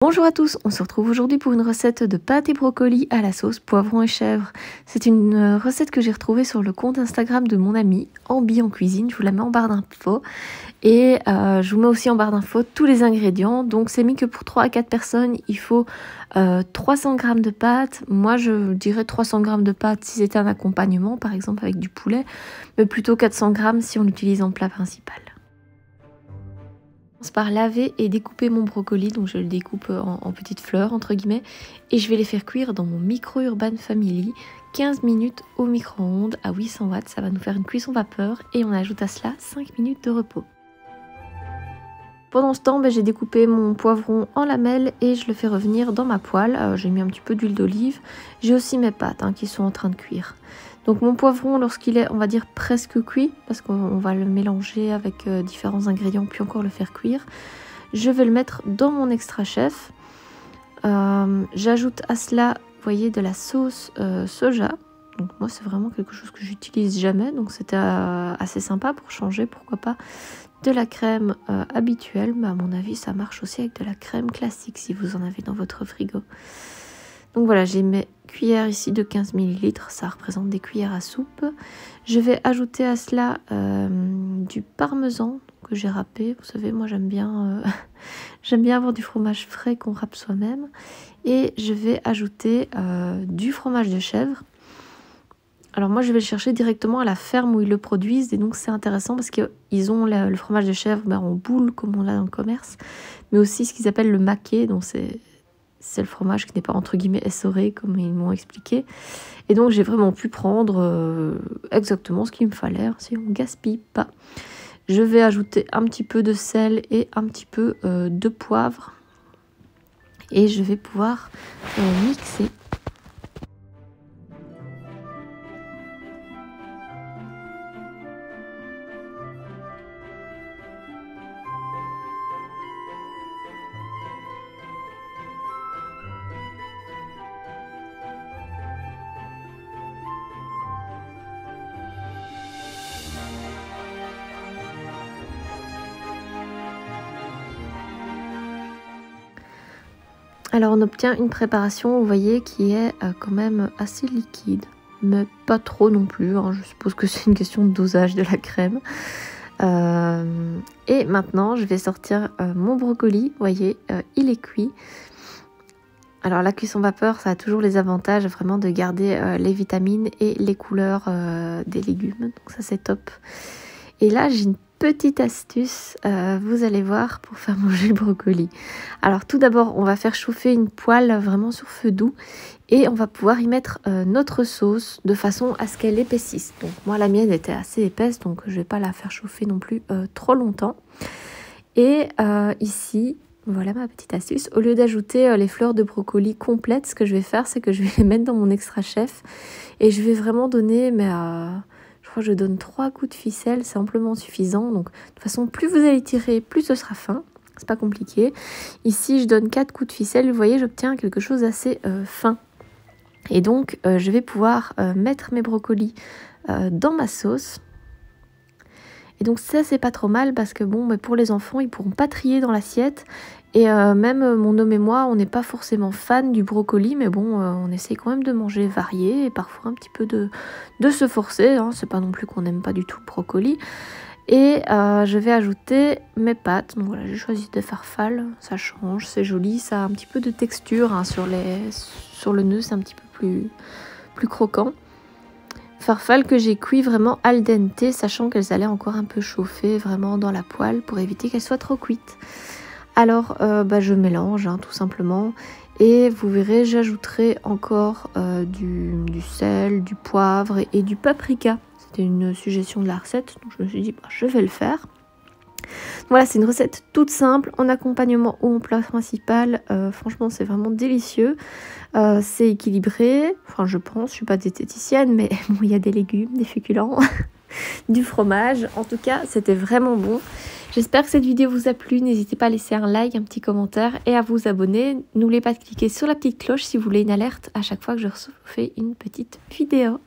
Bonjour à tous, on se retrouve aujourd'hui pour une recette de pâtes et brocolis à la sauce poivron et chèvre. C'est une recette que j'ai retrouvée sur le compte Instagram de mon ami Ambi en cuisine. Je vous la mets en barre d'infos et je vous mets aussi en barre d'infos tous les ingrédients. Donc c'est mis que pour 3 à 4 personnes, il faut 300 g de pâtes. Moi je dirais 300 g de pâtes si c'était un accompagnement, par exemple avec du poulet, mais plutôt 400 g si on l'utilise en plat principal. Je commence par laver et découper mon brocoli, donc je le découpe en petites fleurs entre guillemets et je vais les faire cuire dans mon micro Urban Family 15 minutes au micro-ondes à 800 watts. Ça va nous faire une cuisson vapeur et on ajoute à cela 5 minutes de repos. Pendant ce temps, j'ai découpé mon poivron en lamelles et je le fais revenir dans ma poêle. J'ai mis un petit peu d'huile d'olive. J'ai aussi mes pâtes qui sont en train de cuire. Donc mon poivron, lorsqu'il est, on va dire, presque cuit, parce qu'on va le mélanger avec différents ingrédients puis encore le faire cuire, je vais le mettre dans mon extra chef. J'ajoute à cela, vous voyez, de la sauce soja. Donc moi c'est vraiment quelque chose que j'utilise jamais, donc c'était assez sympa pour changer, pourquoi pas. De la crème habituelle, mais à mon avis ça marche aussi avec de la crème classique si vous en avez dans votre frigo. Donc voilà, j'ai mes cuillères ici de 15 ml, ça représente des cuillères à soupe. Je vais ajouter à cela du parmesan que j'ai râpé. Vous savez, moi j'aime bien, j'aime bien avoir du fromage frais qu'on râpe soi-même. Et je vais ajouter du fromage de chèvre. Alors moi je vais le chercher directement à la ferme où ils le produisent et donc c'est intéressant parce qu'ils ont le fromage de chèvre en boule comme on l'a dans le commerce, mais aussi ce qu'ils appellent le maquet, donc c'est le fromage qui n'est pas entre guillemets essoré comme ils m'ont expliqué. Et donc j'ai vraiment pu prendre exactement ce qu'il me fallait, si on gaspille pas. Je vais ajouter un petit peu de sel et un petit peu de poivre et je vais pouvoir mixer. Alors on obtient une préparation, vous voyez, qui est quand même assez liquide, mais pas trop non plus. Je suppose que c'est une question de dosage de la crème. Et maintenant, je vais sortir mon brocoli. Vous voyez, il est cuit. Alors la cuisson vapeur, ça a toujours les avantages vraiment de garder les vitamines et les couleurs des légumes. Donc ça c'est top. Et là, j'ai une petite astuce, vous allez voir, pour faire manger le brocoli. Alors tout d'abord, on va faire chauffer une poêle vraiment sur feu doux et on va pouvoir y mettre notre sauce de façon à ce qu'elle épaississe. Donc moi la mienne était assez épaisse, donc je ne vais pas la faire chauffer non plus trop longtemps. Et ici, voilà ma petite astuce. Au lieu d'ajouter les fleurs de brocoli complètes, ce que je vais faire, c'est que je vais les mettre dans mon extra chef et je vais vraiment donner je crois que je donne 3 coups de ficelle, c'est amplement suffisant. Donc de toute façon, plus vous allez tirer, plus ce sera fin. C'est pas compliqué. Ici, je donne 4 coups de ficelle. Vous voyez, j'obtiens quelque chose d'assez fin. Et donc, je vais pouvoir mettre mes brocolis dans ma sauce. Et donc ça, c'est pas trop mal parce que bon, mais pour les enfants, ils pourront pas trier dans l'assiette. Et même mon homme et moi, on n'est pas forcément fan du brocoli, mais bon, on essaie quand même de manger varié et parfois un petit peu de se forcer. C'est pas non plus qu'on n'aime pas du tout le brocoli. Et je vais ajouter mes pâtes. Donc voilà, j'ai choisi des farfales, ça change, c'est joli, ça a un petit peu de texture sur le nœud, c'est un petit peu plus croquant. Farfales que j'ai cuit vraiment al dente, sachant qu'elles allaient encore un peu chauffer vraiment dans la poêle pour éviter qu'elles soient trop cuites. Alors je mélange tout simplement et vous verrez, j'ajouterai encore du sel, du poivre et du paprika. C'était une suggestion de la recette, donc je me suis dit je vais le faire. Voilà, c'est une recette toute simple, en accompagnement ou en plat principal. Franchement, c'est vraiment délicieux. C'est équilibré, enfin je pense, je suis pas diététicienne, mais bon, il y a des légumes, des féculents, du fromage. En tout cas, c'était vraiment bon. J'espère que cette vidéo vous a plu. N'hésitez pas à laisser un like, un petit commentaire et à vous abonner. N'oubliez pas de cliquer sur la petite cloche si vous voulez une alerte à chaque fois que je refais une petite vidéo.